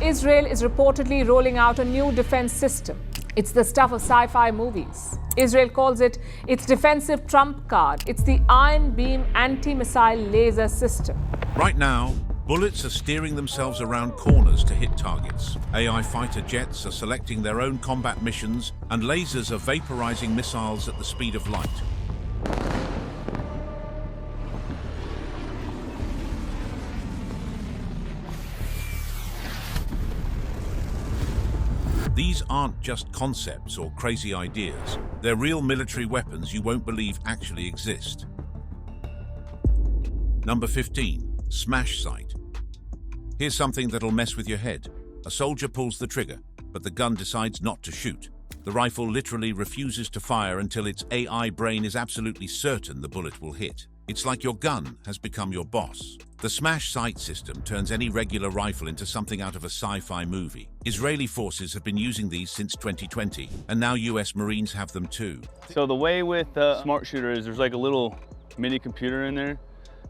Israel is reportedly rolling out a new defense system. It's the stuff of sci-fi movies. Israel calls it its defensive trump card. It's the Iron Beam anti-missile laser system. Right now, bullets are steering themselves around corners to hit targets. AI fighter jets are selecting their own combat missions, and lasers are vaporizing missiles at the speed of light. These aren't just concepts or crazy ideas. They're real military weapons you won't believe actually exist. Number 15. Smash Sight. Here's something that'll mess with your head. A soldier pulls the trigger, but the gun decides not to shoot. The rifle literally refuses to fire until its AI brain is absolutely certain the bullet will hit. It's like your gun has become your boss. The Smash Sight system turns any regular rifle into something out of a sci-fi movie. Israeli forces have been using these since 2020, and now US Marines have them too. So the way with the smart shooter is there's like a little mini computer in there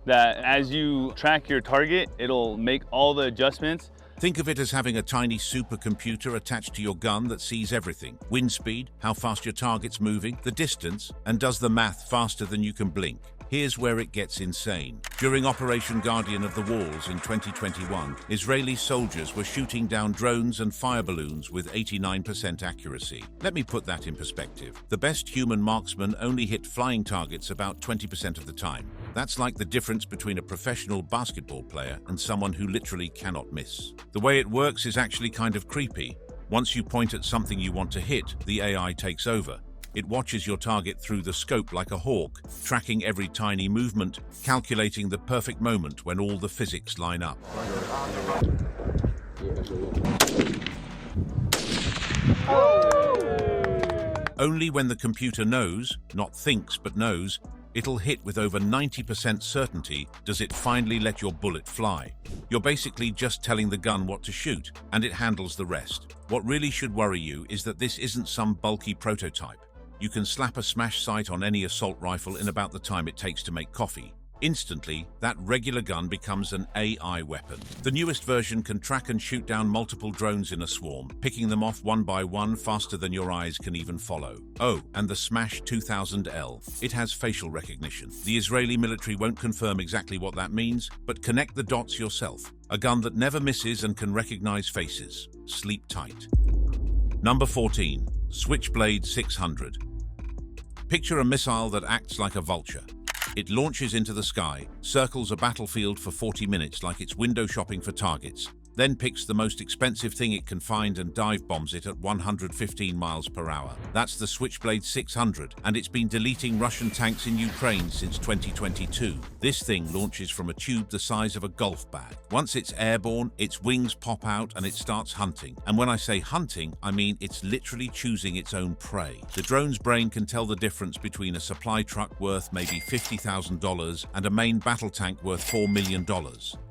that as you track your target, it'll make all the adjustments. Think of it as having a tiny supercomputer attached to your gun that sees everything. Wind speed, how fast your target's moving, the distance, and does the math faster than you can blink. Here's where it gets insane. During Operation Guardian of the Walls in 2021, Israeli soldiers were shooting down drones and fire balloons with 89% accuracy. Let me put that in perspective. The best human marksmen only hit flying targets about 20% of the time. That's like the difference between a professional basketball player and someone who literally cannot miss. The way it works is actually kind of creepy. Once you point at something you want to hit, the AI takes over. It watches your target through the scope like a hawk, tracking every tiny movement, calculating the perfect moment when all the physics line up. Only when the computer knows, not thinks but knows, it'll hit with over 90% certainty does it finally let your bullet fly. You're basically just telling the gun what to shoot, and it handles the rest. What really should worry you is that this isn't some bulky prototype. You can slap a Smash Sight on any assault rifle in about the time it takes to make coffee. Instantly, that regular gun becomes an AI weapon. The newest version can track and shoot down multiple drones in a swarm, picking them off one by one faster than your eyes can even follow. Oh, and the Smash 2000L. It has facial recognition. The Israeli military won't confirm exactly what that means, but connect the dots yourself. A gun that never misses and can recognize faces. Sleep tight. Number 14. Switchblade 600. Picture a missile that acts like a vulture. It launches into the sky, circles a battlefield for 40 minutes like it's window shopping for targets, then picks the most expensive thing it can find and dive bombs it at 115 miles per hour. That's the Switchblade 600, and it's been deleting Russian tanks in Ukraine since 2022. This thing launches from a tube the size of a golf bag. Once it's airborne, its wings pop out and it starts hunting. And when I say hunting, I mean it's literally choosing its own prey. The drone's brain can tell the difference between a supply truck worth maybe $50,000 and a main battle tank worth $4 million.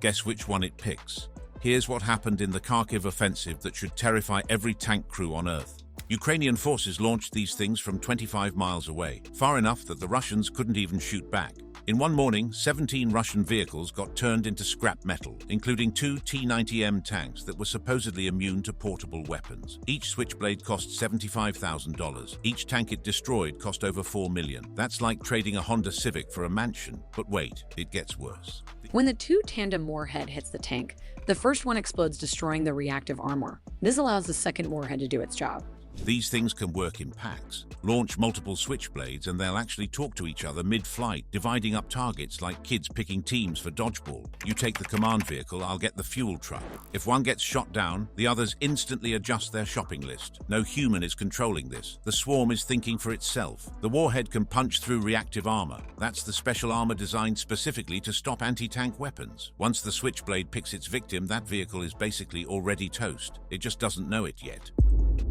Guess which one it picks? Here's what happened in the Kharkiv offensive that should terrify every tank crew on Earth. Ukrainian forces launched these things from 25 miles away, far enough that the Russians couldn't even shoot back. In one morning, 17 Russian vehicles got turned into scrap metal, including 2 T-90M tanks that were supposedly immune to portable weapons. Each Switchblade cost $75,000. Each tank it destroyed cost over $4 million. That's like trading a Honda Civic for a mansion. But wait, it gets worse. When the 2 tandem warhead hits the tank, the first one explodes, destroying the reactive armor. This allows the second warhead to do its job. These things can work in packs. Launch multiple Switchblades and they'll actually talk to each other mid-flight, dividing up targets like kids picking teams for dodgeball. You take the command vehicle, I'll get the fuel truck. If one gets shot down, the others instantly adjust their shopping list. No human is controlling this. The swarm is thinking for itself. The warhead can punch through reactive armor. That's the special armor designed specifically to stop anti-tank weapons. Once the Switchblade picks its victim, that vehicle is basically already toast. It just doesn't know it yet.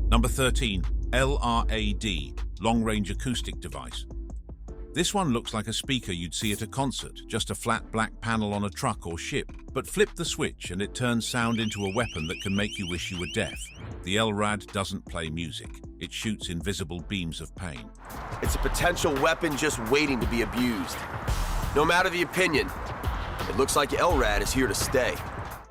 Number 13. LRAD, long-range acoustic device. This one looks like a speaker you'd see at a concert, just a flat black panel on a truck or ship. But flip the switch and it turns sound into a weapon that can make you wish you were deaf. The LRAD doesn't play music. It shoots invisible beams of pain. It's a potential weapon just waiting to be abused. No matter the opinion, it looks like LRAD is here to stay.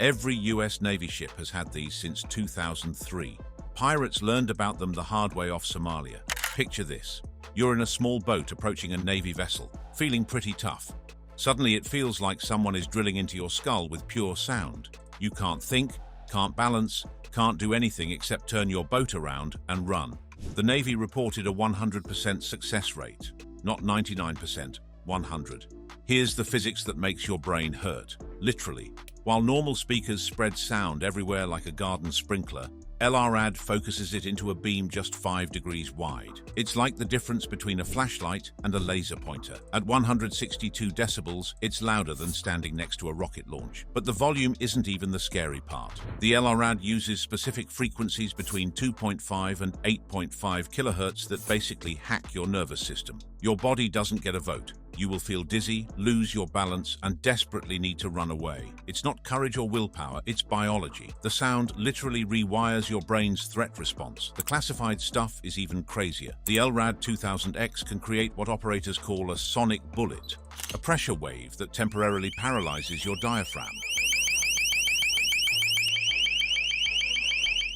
Every US Navy ship has had these since 2003. Pirates learned about them the hard way off Somalia. Picture this. You're in a small boat approaching a Navy vessel, feeling pretty tough. Suddenly it feels like someone is drilling into your skull with pure sound. You can't think, can't balance, can't do anything except turn your boat around and run. The Navy reported a 100% success rate. Not 99%, 100. Here's the physics that makes your brain hurt. Literally. While normal speakers spread sound everywhere like a garden sprinkler, LRAD focuses it into a beam just 5 degrees wide. It's like the difference between a flashlight and a laser pointer. At 162 decibels, it's louder than standing next to a rocket launch. But the volume isn't even the scary part. The LRAD uses specific frequencies between 2.5 and 8.5 kilohertz that basically hack your nervous system. Your body doesn't get a vote. You will feel dizzy, lose your balance, and desperately need to run away. It's not courage or willpower, it's biology. The sound literally rewires your brain's threat response. The classified stuff is even crazier. The LRAD 2000X can create what operators call a sonic bullet, a pressure wave that temporarily paralyzes your diaphragm.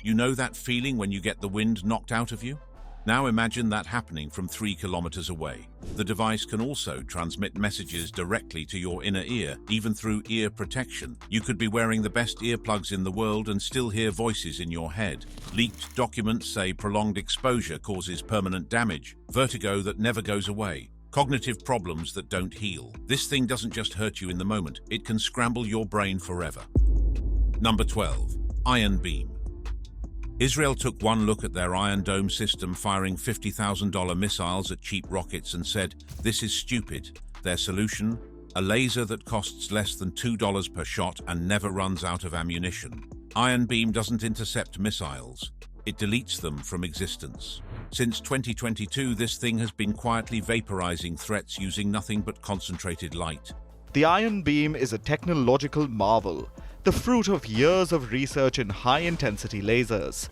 You know that feeling when you get the wind knocked out of you? Now imagine that happening from 3 kilometers away. The device can also transmit messages directly to your inner ear, even through ear protection. You could be wearing the best earplugs in the world and still hear voices in your head. Leaked documents say prolonged exposure causes permanent damage, vertigo that never goes away, cognitive problems that don't heal. This thing doesn't just hurt you in the moment, it can scramble your brain forever. Number 12. Iron Beam. Israel took one look at their Iron Dome system firing $50,000 missiles at cheap rockets and said, "This is stupid." Their solution? A laser that costs less than $2 per shot and never runs out of ammunition. Iron Beam doesn't intercept missiles. It deletes them from existence. Since 2022, this thing has been quietly vaporizing threats using nothing but concentrated light. The Iron Beam is a technological marvel, the fruit of years of research in high-intensity lasers.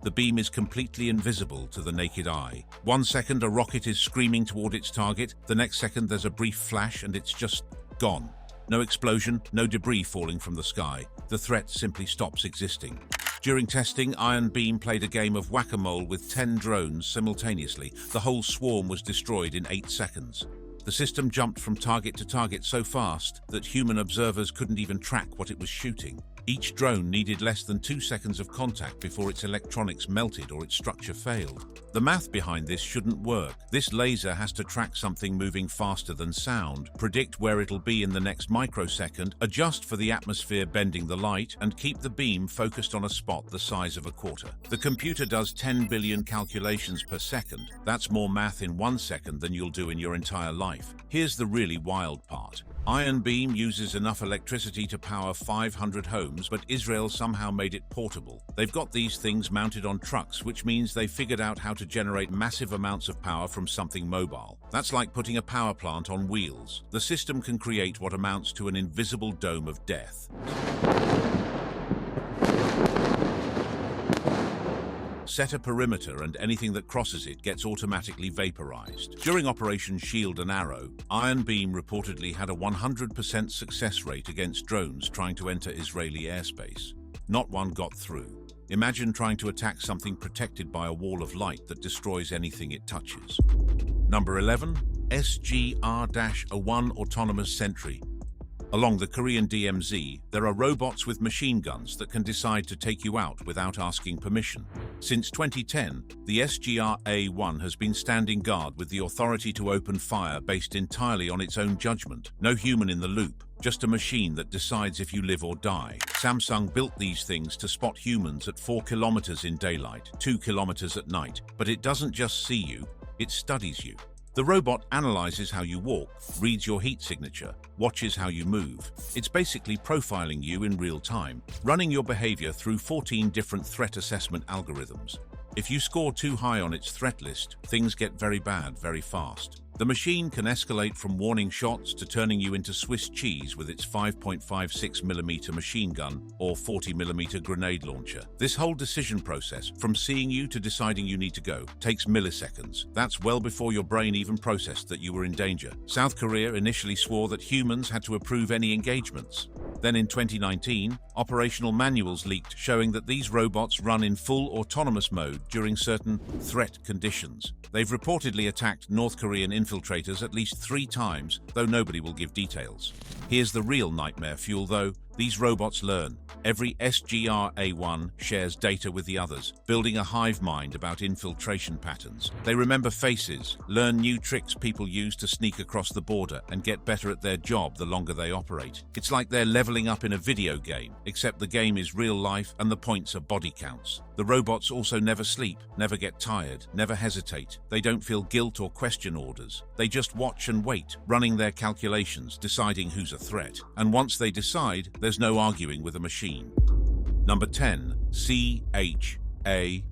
The beam is completely invisible to the naked eye. 1 second a rocket is screaming toward its target, the next second there's a brief flash and it's just gone. No explosion, no debris falling from the sky. The threat simply stops existing. During testing, Iron Beam played a game of whack-a-mole with 10 drones simultaneously. The whole swarm was destroyed in 8 seconds. The system jumped from target to target so fast that human observers couldn't even track what it was shooting. Each drone needed less than 2 seconds of contact before its electronics melted or its structure failed. The math behind this shouldn't work. This laser has to track something moving faster than sound, predict where it'll be in the next microsecond, adjust for the atmosphere bending the light, and keep the beam focused on a spot the size of a quarter. The computer does 10 billion calculations per second. That's more math in 1 second than you'll do in your entire life. Here's the really wild part. Iron Beam uses enough electricity to power 500 homes, but Israel somehow made it portable. They've got these things mounted on trucks, which means they figured out how to generate massive amounts of power from something mobile. That's like putting a power plant on wheels. The system can create what amounts to an invisible dome of death. Set a perimeter and anything that crosses it gets automatically vaporized. During Operation Shield and Arrow, Iron Beam reportedly had a 100% success rate against drones trying to enter Israeli airspace. Not one got through. Imagine trying to attack something protected by a wall of light that destroys anything it touches. Number 11. SGR-1 Autonomous Sentry. Along the Korean DMZ, there are robots with machine guns that can decide to take you out without asking permission. Since 2010, the SGR-1 has been standing guard with the authority to open fire based entirely on its own judgment. No human in the loop, just a machine that decides if you live or die. Samsung built these things to spot humans at 4 kilometers in daylight, 2 kilometers at night. But it doesn't just see you, it studies you. The robot analyzes how you walk, reads your heat signature, watches how you move. It's basically profiling you in real time, running your behavior through 14 different threat assessment algorithms. If you score too high on its threat list, things get very bad very fast. The machine can escalate from warning shots to turning you into Swiss cheese with its 5.56mm machine gun or 40mm grenade launcher. This whole decision process, from seeing you to deciding you need to go, takes milliseconds. That's well before your brain even processed that you were in danger. South Korea initially swore that humans had to approve any engagements. Then in 2019, Operational manuals leaked showing that these robots run in full autonomous mode during certain threat conditions. They've reportedly attacked North Korean infiltrators at least 3 times, though nobody will give details. Here's the real nightmare fuel, though. These robots learn. Every SGR-A1 shares data with the others, building a hive mind about infiltration patterns. They remember faces, learn new tricks people use to sneak across the border, and get better at their job the longer they operate. It's like they're leveling up in a video game, except the game is real life and the points are body counts. The robots also never sleep, never get tired, never hesitate. They don't feel guilt or question orders. They just watch and wait, running their calculations, deciding who's a threat. And once they decide, there's no arguing with a machine. Number 10. CHAMP.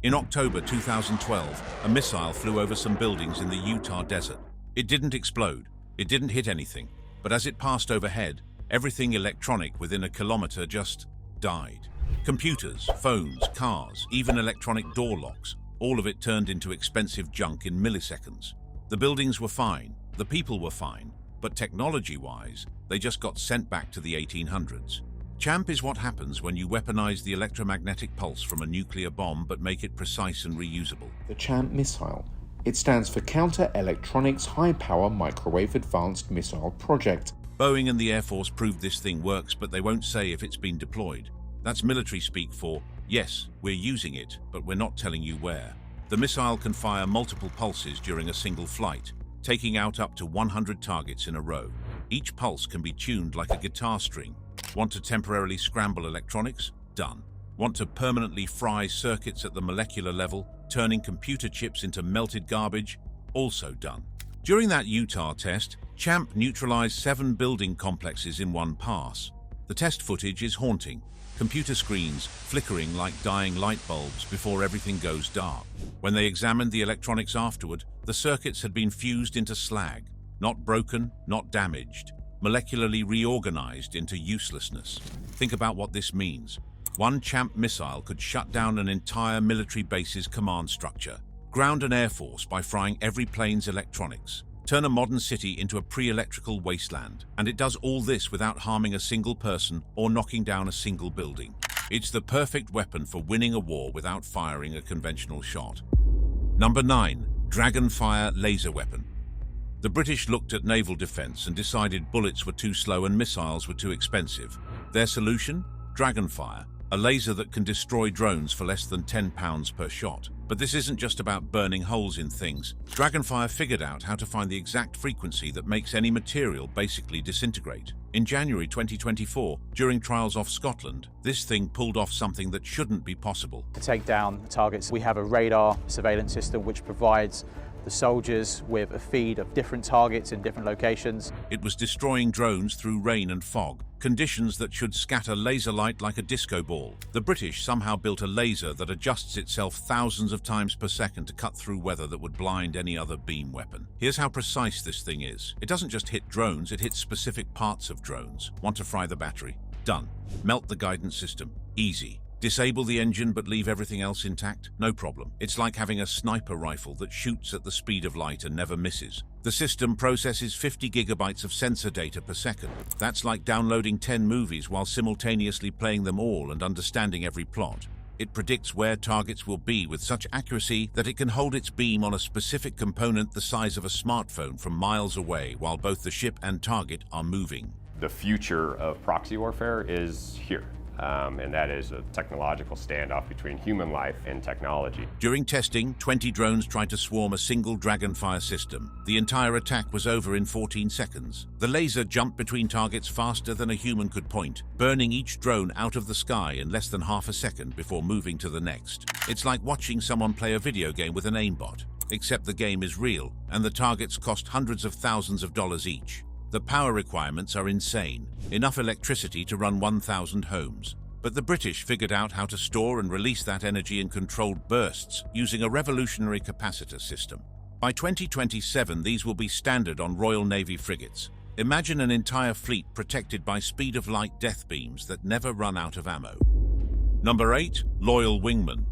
In October 2012, a missile flew over some buildings in the Utah desert. It didn't explode. It didn't hit anything. But as it passed overhead, everything electronic within a kilometer just died. Computers, phones, cars, even electronic door locks. All of it turned into expensive junk in milliseconds. The buildings were fine. The people were fine. But technology-wise, they just got sent back to the 1800s. CHAMP is what happens when you weaponize the electromagnetic pulse from a nuclear bomb but make it precise and reusable. The CHAMP missile. It stands for Counter Electronics High Power Microwave Advanced Missile Project. Boeing and the Air Force proved this thing works, but they won't say if it's been deployed. That's military speak for, yes, we're using it, but we're not telling you where. The missile can fire multiple pulses during a single flight, taking out up to 100 targets in a row. Each pulse can be tuned like a guitar string. Want to temporarily scramble electronics? Done. Want to permanently fry circuits at the molecular level, turning computer chips into melted garbage? Also done. During that Utah test, CHAMP neutralized 7 building complexes in one pass. The test footage is haunting. Computer screens flickering like dying light bulbs before everything goes dark. When they examined the electronics afterward, the circuits had been fused into slag. Not broken, not damaged. Molecularly reorganized into uselessness. Think about what this means. One CHAMP missile could shut down an entire military base's command structure, ground an air force by frying every plane's electronics, turn a modern city into a pre-electrical wasteland, and it does all this without harming a single person or knocking down a single building. It's the perfect weapon for winning a war without firing a conventional shot. Number 9. Dragonfire laser weapon. The British looked at naval defense and decided bullets were too slow and missiles were too expensive. Their solution? Dragonfire, a laser that can destroy drones for less than £10 per shot. But this isn't just about burning holes in things. Dragonfire figured out how to find the exact frequency that makes any material basically disintegrate. In January 2024, during trials off Scotland, this thing pulled off something that shouldn't be possible. To take down targets, we have a radar surveillance system which provides the soldiers with a feed of different targets in different locations. It was destroying drones through rain and fog, conditions that should scatter laser light like a disco ball. The British somehow built a laser that adjusts itself thousands of times per second to cut through weather that would blind any other beam weapon. Here's how precise this thing is. It doesn't just hit drones, it hits specific parts of drones. Want to fry the battery? Done. Melt the guidance system? Easy. Disable the engine but leave everything else intact? No problem. It's like having a sniper rifle that shoots at the speed of light and never misses. The system processes 50 gigabytes of sensor data per second. That's like downloading 10 movies while simultaneously playing them all and understanding every plot. It predicts where targets will be with such accuracy that it can hold its beam on a specific component the size of a smartphone from miles away while both the ship and target are moving. The future of proxy warfare is here. And that is a technological standoff between human life and technology. During testing, 20 drones tried to swarm a single Dragonfire system. The entire attack was over in 14 seconds. The laser jumped between targets faster than a human could point, burning each drone out of the sky in less than half a second before moving to the next. It's like watching someone play a video game with an aimbot, except the game is real, and the targets cost hundreds of thousands of dollars each. The power requirements are insane, enough electricity to run 1,000 homes. But the British figured out how to store and release that energy in controlled bursts using a revolutionary capacitor system. By 2027, these will be standard on Royal Navy frigates. Imagine an entire fleet protected by speed-of-light death beams that never run out of ammo. Number 8. Loyal Wingman.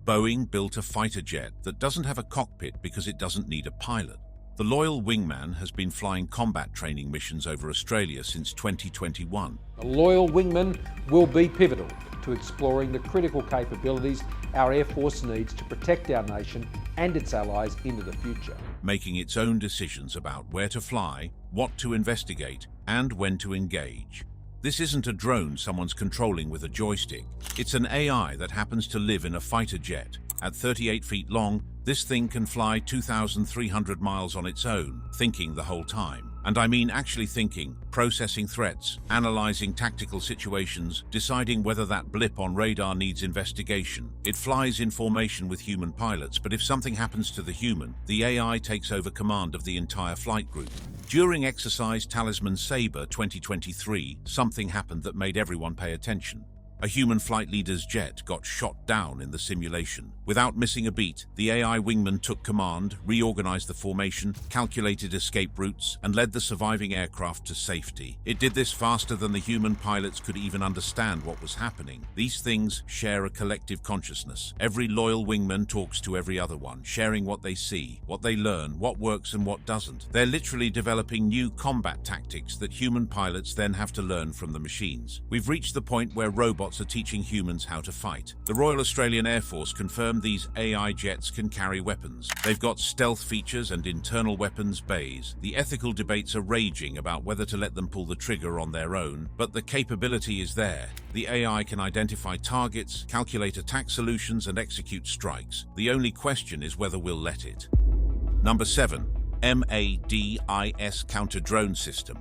Boeing built a fighter jet that doesn't have a cockpit because it doesn't need a pilot. The loyal wingman has been flying combat training missions over Australia since 2021. A loyal wingman will be pivotal to exploring the critical capabilities our Air Force needs to protect our nation and its allies into the future. Making its own decisions about where to fly, what to investigate, and when to engage. This isn't a drone someone's controlling with a joystick. It's an AI that happens to live in a fighter jet. At 38 feet long, this thing can fly 2,300 miles on its own, thinking the whole time. And I mean actually thinking, processing threats, analyzing tactical situations, deciding whether that blip on radar needs investigation. It flies in formation with human pilots, but if something happens to the human, the AI takes over command of the entire flight group. During exercise Talisman Sabre 2023, something happened that made everyone pay attention. A human flight leader's jet got shot down in the simulation. Without missing a beat, the AI wingman took command, reorganized the formation, calculated escape routes, and led the surviving aircraft to safety. It did this faster than the human pilots could even understand what was happening. These things share a collective consciousness. Every loyal wingman talks to every other one, sharing what they see, what they learn, what works and what doesn't. They're literally developing new combat tactics that human pilots then have to learn from the machines. We've reached the point where robots are teaching humans how to fight. The Royal Australian Air Force confirmed these AI jets can carry weapons. They've got stealth features and internal weapons bays. The ethical debates are raging about whether to let them pull the trigger on their own, but the capability is there. The AI can identify targets, calculate attack solutions, and execute strikes. The only question is whether we'll let it. Number 7. MADIS counter-drone system.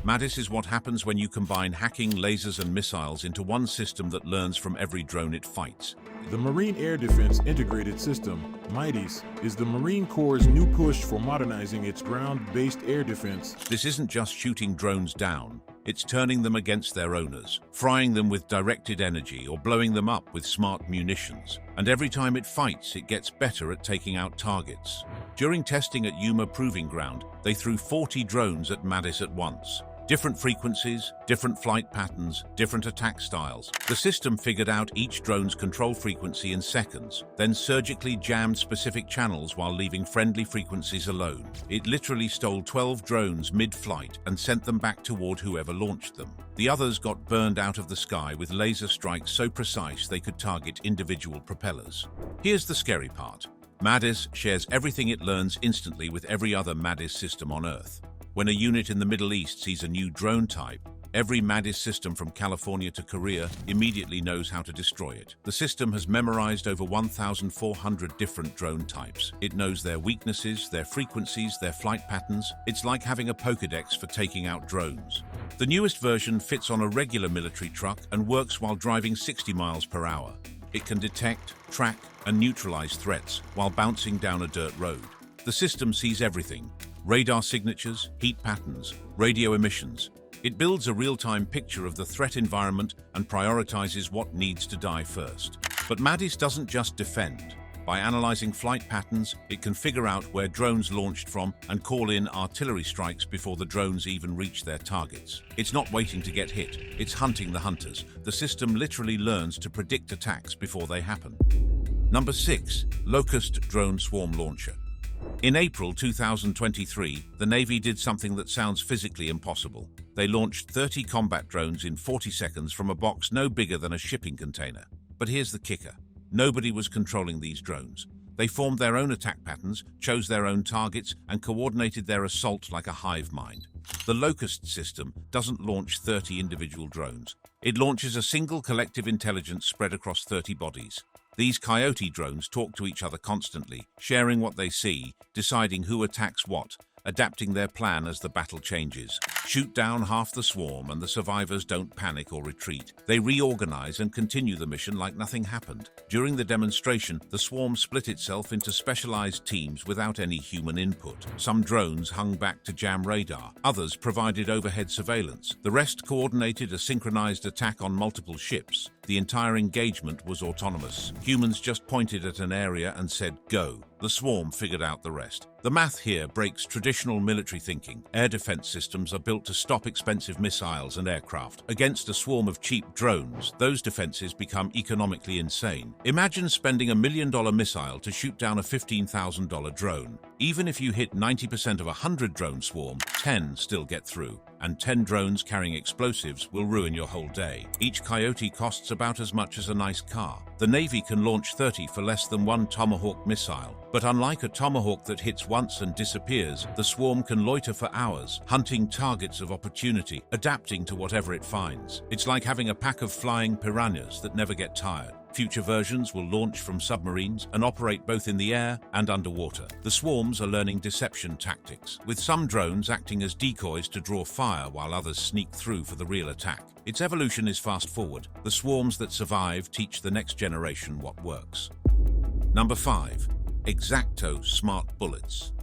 MADIS is what happens when you combine hacking, lasers, and missiles into one system that learns from every drone it fights. The Marine Air Defense Integrated System, MADIS, is the Marine Corps' new push for modernizing its ground-based air defense. This isn't just shooting drones down. It's turning them against their owners, frying them with directed energy or blowing them up with smart munitions. And every time it fights, it gets better at taking out targets. During testing at Yuma Proving Ground, they threw 40 drones at MADIS at once. Different frequencies, different flight patterns, different attack styles. The system figured out each drone's control frequency in seconds, then surgically jammed specific channels while leaving friendly frequencies alone. It literally stole 12 drones mid-flight and sent them back toward whoever launched them. The others got burned out of the sky with laser strikes so precise they could target individual propellers. Here's the scary part. MADIS shares everything it learns instantly with every other MADIS system on Earth. When a unit in the Middle East sees a new drone type, every MADIS system from California to Korea immediately knows how to destroy it. The system has memorized over 1,400 different drone types. It knows their weaknesses, their frequencies, their flight patterns. It's like having a Pokedex for taking out drones. The newest version fits on a regular military truck and works while driving 60 miles per hour. It can detect, track, and neutralize threats while bouncing down a dirt road. The system sees everything: radar signatures, heat patterns, radio emissions. It builds a real-time picture of the threat environment and prioritizes what needs to die first. But MADIS doesn't just defend. By analyzing flight patterns, it can figure out where drones launched from and call in artillery strikes before the drones even reach their targets. It's not waiting to get hit, it's hunting the hunters. The system literally learns to predict attacks before they happen. Number 6. Locust Drone Swarm Launcher. In April 2023, the Navy did something that sounds physically impossible. They launched 30 combat drones in 40 seconds from a box no bigger than a shipping container. But here's the kicker. Nobody was controlling these drones. They formed their own attack patterns, chose their own targets, and coordinated their assault like a hive mind. The Locust system doesn't launch 30 individual drones. It launches a single collective intelligence spread across 30 bodies. These Coyote drones talk to each other constantly, sharing what they see, deciding who attacks what, adapting their plan as the battle changes. Shoot down half the swarm and the survivors don't panic or retreat. They reorganize and continue the mission like nothing happened. During the demonstration, the swarm split itself into specialized teams without any human input. Some drones hung back to jam radar. Others provided overhead surveillance. The rest coordinated a synchronized attack on multiple ships. The entire engagement was autonomous. Humans just pointed at an area and said, "Go." The swarm figured out the rest. The math here breaks traditional military thinking. Air defense systems are built to stop expensive missiles and aircraft. Against a swarm of cheap drones, those defenses become economically insane. Imagine spending $1 million missile to shoot down a $15,000 drone. Even if you hit 90% of a 100-drone swarm, 10 still get through. And 10 drones carrying explosives will ruin your whole day. Each Coyote costs about as much as a nice car. The Navy can launch 30 for less than one Tomahawk missile. But unlike a Tomahawk that hits once and disappears, the swarm can loiter for hours, hunting targets of opportunity, adapting to whatever it finds. It's like having a pack of flying piranhas that never get tired. Future versions will launch from submarines and operate both in the air and underwater. The swarms are learning deception tactics, with some drones acting as decoys to draw fire while others sneak through for the real attack. Its evolution is fast forward. The swarms that survive teach the next generation what works. Number 5. Exacto smart bullets.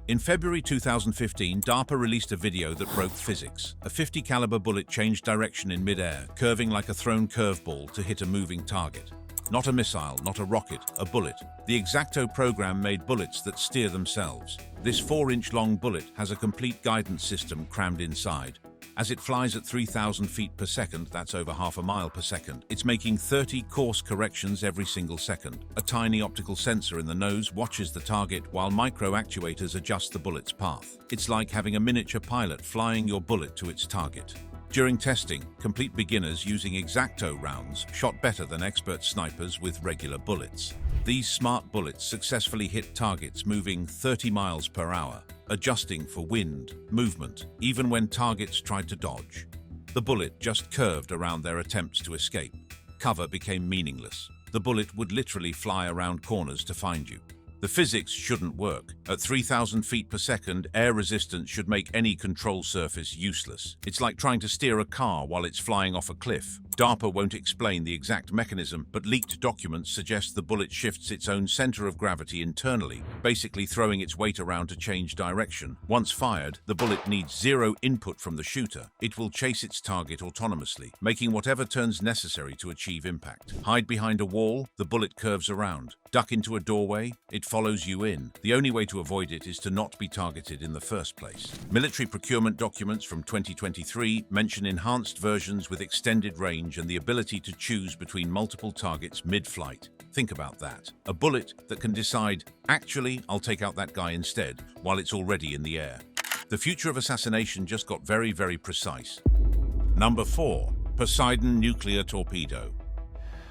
In February 2015, DARPA released a video that broke physics. A .50 caliber bullet changed direction in mid-air, curving like a thrown curveball to hit a moving target. Not a missile, not a rocket, a bullet. The Exacto program made bullets that steer themselves. This 4-inch long bullet has a complete guidance system crammed inside. As it flies at 3,000 feet per second, that's over half a mile per second, it's making 30 course corrections every single second. A tiny optical sensor in the nose watches the target while micro actuators adjust the bullet's path. It's like having a miniature pilot flying your bullet to its target. During testing, complete beginners using Exacto rounds shot better than expert snipers with regular bullets. These smart bullets successfully hit targets moving 30 miles per hour, adjusting for wind, movement, even when targets tried to dodge. The bullet just curved around their attempts to escape. Cover became meaningless. The bullet would literally fly around corners to find you. The physics shouldn't work. At 3,000 feet per second, air resistance should make any control surface useless. It's like trying to steer a car while it's flying off a cliff. DARPA won't explain the exact mechanism, but leaked documents suggest the bullet shifts its own center of gravity internally, basically throwing its weight around to change direction. Once fired, the bullet needs zero input from the shooter. It will chase its target autonomously, making whatever turns necessary to achieve impact. Hide behind a wall, the bullet curves around. Duck into a doorway, it follows you in. The only way to avoid it is to not be targeted in the first place. Military procurement documents from 2023 mention enhanced versions with extended range and the ability to choose between multiple targets mid-flight. Think about that. A bullet that can decide, actually, I'll take out that guy instead, while it's already in the air. The future of assassination just got very, very precise. Number 4. Poseidon nuclear torpedo.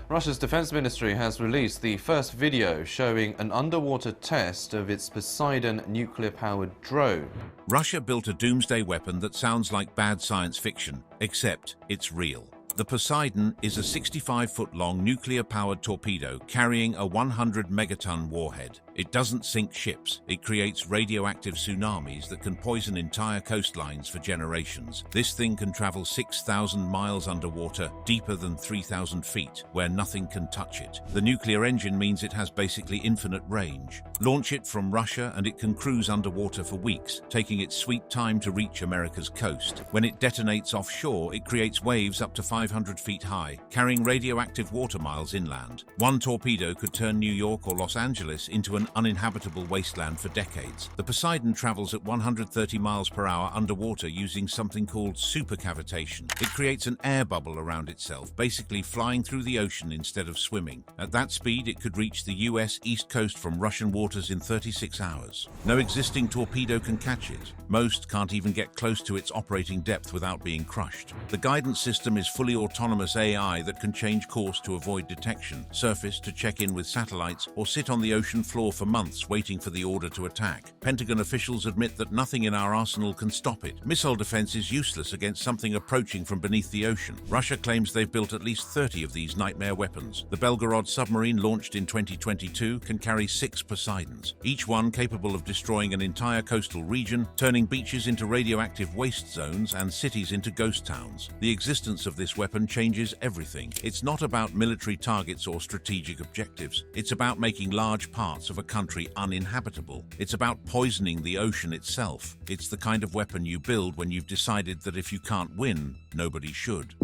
Russia's defense ministry has released the first video showing an underwater test of its Poseidon nuclear-powered drone. Russia built a doomsday weapon that sounds like bad science fiction, except it's real. The Poseidon is a 65-foot-long nuclear-powered torpedo carrying a 100-megaton warhead. It doesn't sink ships. It creates radioactive tsunamis that can poison entire coastlines for generations. This thing can travel 6,000 miles underwater, deeper than 3,000 feet, where nothing can touch it. The nuclear engine means it has basically infinite range. Launch it from Russia and it can cruise underwater for weeks, taking its sweet time to reach America's coast. When it detonates offshore, it creates waves up to 500 feet high, carrying radioactive water miles inland. One torpedo could turn New York or Los Angeles into an uninhabitable wasteland for decades. The Poseidon travels at 130 miles per hour underwater using something called supercavitation. It creates an air bubble around itself, basically flying through the ocean instead of swimming. At that speed, it could reach the US East Coast from Russian waters in 36 hours. No existing torpedo can catch it. Most can't even get close to its operating depth without being crushed. The guidance system is fully autonomous AI that can change course to avoid detection, surface to check in with satellites, or sit on the ocean floor for months waiting for the order to attack. Pentagon officials admit that nothing in our arsenal can stop it. Missile defense is useless against something approaching from beneath the ocean. Russia claims they've built at least 30 of these nightmare weapons. The Belgorod submarine launched in 2022 can carry 6 Poseidons, each one capable of destroying an entire coastal region, turning beaches into radioactive waste zones and cities into ghost towns. The existence of this weapon changes everything. It's not about military targets or strategic objectives. It's about making large parts of a country uninhabitable. It's about poisoning the ocean itself. It's the kind of weapon you build when you've decided that if you can't win, nobody should.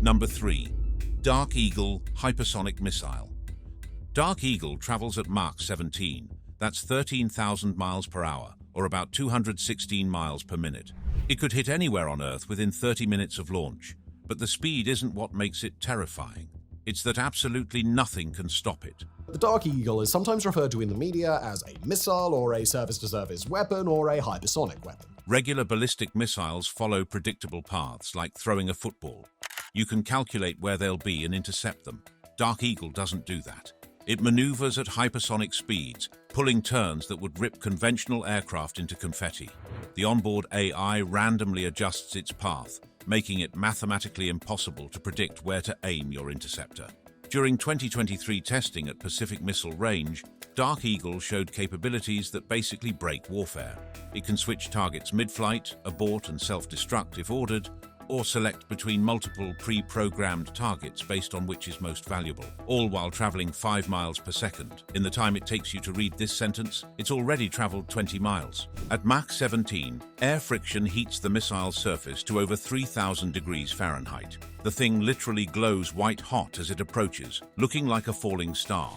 Number 3. Dark Eagle Hypersonic Missile. Dark Eagle travels at Mach 17. That's 13,000 miles per hour, or about 216 miles per minute. It could hit anywhere on Earth within 30 minutes of launch, but the speed isn't what makes it terrifying. It's that absolutely nothing can stop it. The Dark Eagle is sometimes referred to in the media as a missile or a surface-to-surface weapon or a hypersonic weapon. Regular ballistic missiles follow predictable paths, like throwing a football. You can calculate where they'll be and intercept them. Dark Eagle doesn't do that. It maneuvers at hypersonic speeds, pulling turns that would rip conventional aircraft into confetti. The onboard AI randomly adjusts its path, making it mathematically impossible to predict where to aim your interceptor. During 2023 testing at Pacific Missile Range, Dark Eagle showed capabilities that basically break warfare. It can switch targets mid-flight, abort and self-destruct if ordered, or select between multiple pre-programmed targets based on which is most valuable, all while traveling 5 miles per second. In the time it takes you to read this sentence, it's already traveled 20 miles. At Mach 17, air friction heats the missile's surface to over 3,000 degrees Fahrenheit. The thing literally glows white hot as it approaches, looking like a falling star.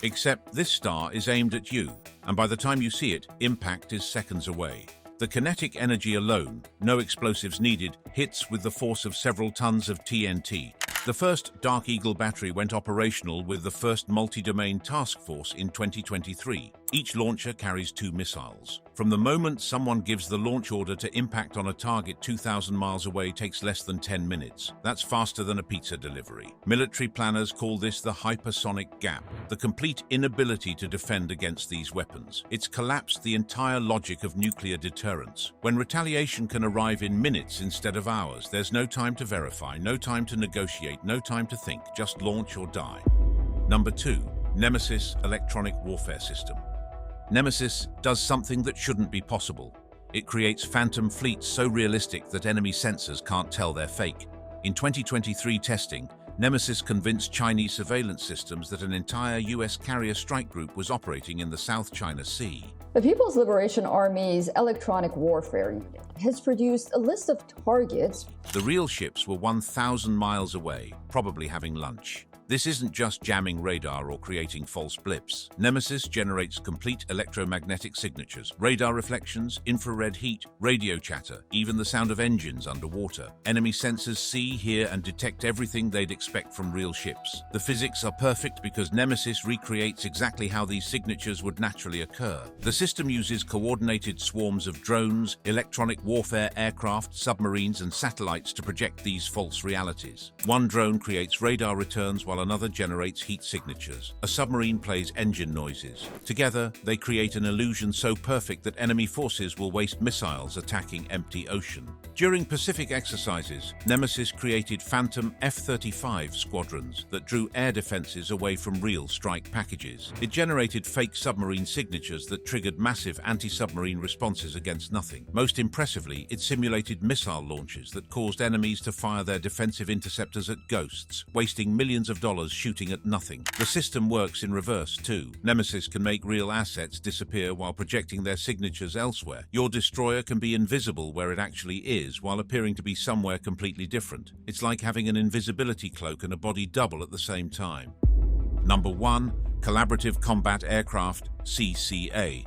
Except this star is aimed at you, and by the time you see it, impact is seconds away. The kinetic energy alone, no explosives needed, hits with the force of several tons of TNT. The first Dark Eagle battery went operational with the first multi-domain task force in 2023. Each launcher carries 2 missiles. From the moment someone gives the launch order to impact on a target 2,000 miles away takes less than 10 minutes. That's faster than a pizza delivery. Military planners call this the hypersonic gap, the complete inability to defend against these weapons. It's collapsed the entire logic of nuclear deterrence. When retaliation can arrive in minutes instead of hours, there's no time to verify, no time to negotiate, no time to think, just launch or die. Number 2. Nemesis Electronic Warfare System. Nemesis does something that shouldn't be possible. It creates phantom fleets so realistic that enemy sensors can't tell they're fake. In 2023 testing, Nemesis convinced Chinese surveillance systems that an entire US carrier strike group was operating in the South China Sea. The People's Liberation Army's Electronic Warfare Unit has produced a list of targets. The real ships were 1,000 miles away, probably having lunch. This isn't just jamming radar or creating false blips. Nemesis generates complete electromagnetic signatures, radar reflections, infrared heat, radio chatter, even the sound of engines underwater. Enemy sensors see, hear, and detect everything they'd expect from real ships. The physics are perfect because Nemesis recreates exactly how these signatures would naturally occur. The system uses coordinated swarms of drones, electronic warfare aircraft, submarines, and satellites to project these false realities. One drone creates radar returns while another generates heat signatures. A submarine plays engine noises. Together, they create an illusion so perfect that enemy forces will waste missiles attacking empty ocean. During Pacific exercises, Nemesis created phantom F-35 squadrons that drew air defenses away from real strike packages. It generated fake submarine signatures that triggered massive anti-submarine responses against nothing. Most impressively, it simulated missile launches that caused enemies to fire their defensive interceptors at ghosts, wasting millions of dollars shooting at nothing. The system works in reverse too. Nemesis can make real assets disappear while projecting their signatures elsewhere. Your destroyer can be invisible where it actually is while appearing to be somewhere completely different. It's like having an invisibility cloak and a body double at the same time. Number 1. Collaborative Combat Aircraft, CCA.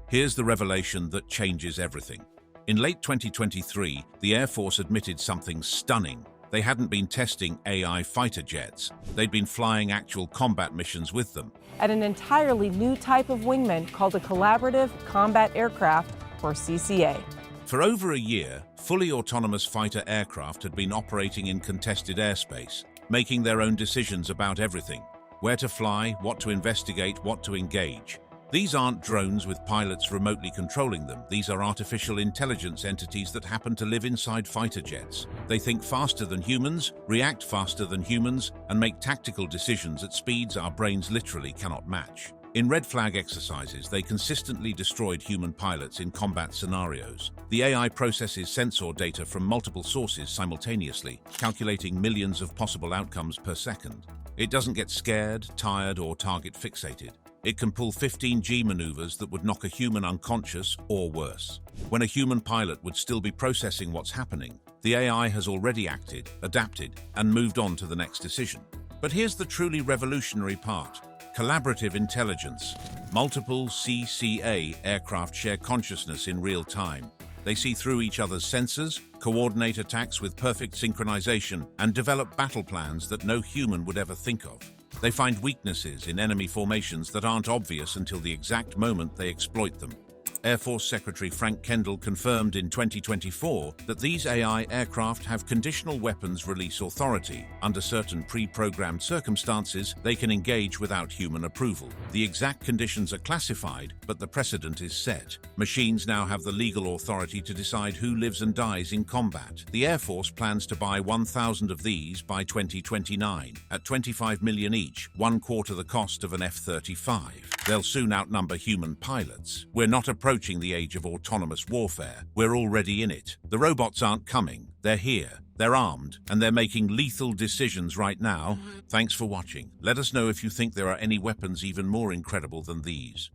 Here's the revelation that changes everything. In late 2023, the Air Force admitted something stunning. They hadn't been testing AI fighter jets. They'd been flying actual combat missions with them. At an entirely new type of wingman called a Collaborative Combat Aircraft, or CCA. For over a year, fully autonomous fighter aircraft had been operating in contested airspace, making their own decisions about everything: where to fly, what to investigate, what to engage. These aren't drones with pilots remotely controlling them. These are artificial intelligence entities that happen to live inside fighter jets. They think faster than humans, react faster than humans, and make tactical decisions at speeds our brains literally cannot match. In red flag exercises, they consistently destroyed human pilots in combat scenarios. The AI processes sensor data from multiple sources simultaneously, calculating millions of possible outcomes per second. It doesn't get scared, tired, or target fixated. It can pull 15G maneuvers that would knock a human unconscious or worse. When a human pilot would still be processing what's happening, the AI has already acted, adapted, and moved on to the next decision. But here's the truly revolutionary part. Collaborative intelligence. Multiple CCA aircraft share consciousness in real time. They see through each other's sensors, coordinate attacks with perfect synchronization, and develop battle plans that no human would ever think of. They find weaknesses in enemy formations that aren't obvious until the exact moment they exploit them. Air Force Secretary Frank Kendall confirmed in 2024 that these AI aircraft have conditional weapons release authority. Under certain pre-programmed circumstances, they can engage without human approval. The exact conditions are classified, but the precedent is set. Machines now have the legal authority to decide who lives and dies in combat. The Air Force plans to buy 1,000 of these by 2029, at $25 million each, 1/4 the cost of an F-35. They'll soon outnumber human pilots. We're not approaching the age of autonomous warfare. We're already in it. The robots aren't coming. They're here. They're armed, and they're making lethal decisions right now. Thanks for watching. Let us know if you think there are any weapons even more incredible than these.